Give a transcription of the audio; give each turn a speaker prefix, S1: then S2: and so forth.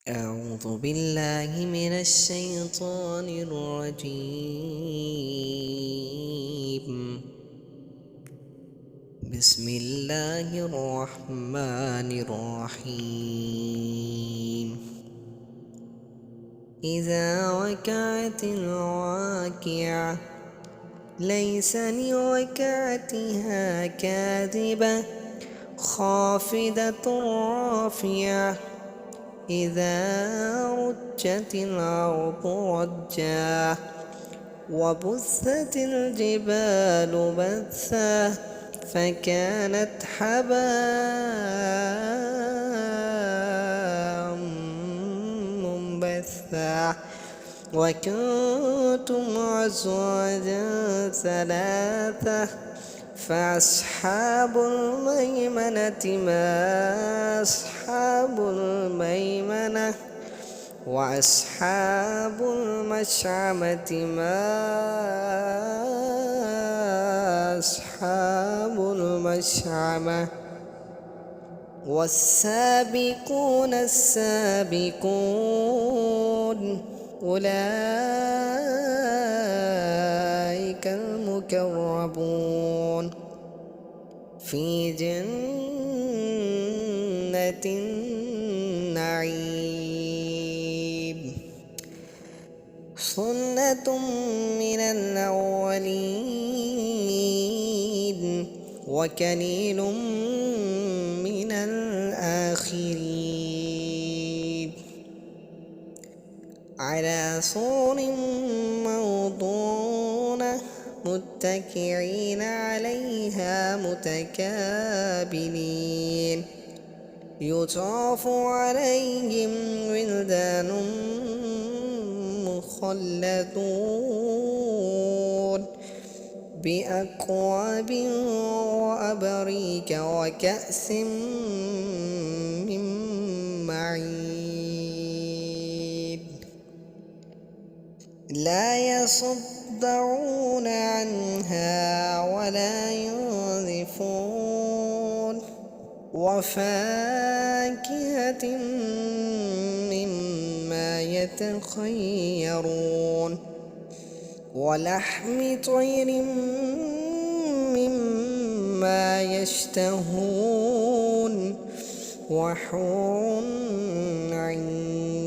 S1: أعوذ بالله من الشيطان الرجيم. بسم الله الرحمن الرحيم. إذا وقعت الواقعة ليس لوقعتها كاذبة خافضة رافعة إذا رجت الأرض رجا وبثت الجبال بثا فكانت هباء منبثا وكنتم أزواجا ثلاثة فأصحاب الميمنة ما أصحاب الميمنة وأصحاب المشأمة ما أصحاب المشأمة والسابقون السابقون أولئك المقربون في جنة النعيم سنة من الأولين وقليل من الآخرين على سرر موضونة متكئين عليها متقابلين يطاف عليهم ولدان مخلدون بأكواب وأبريك وكأس من معين لا يصدعون عنها ولا ينزفون وفاكهة مما يتخيرون ولحم طير مما يشتهون وحور عين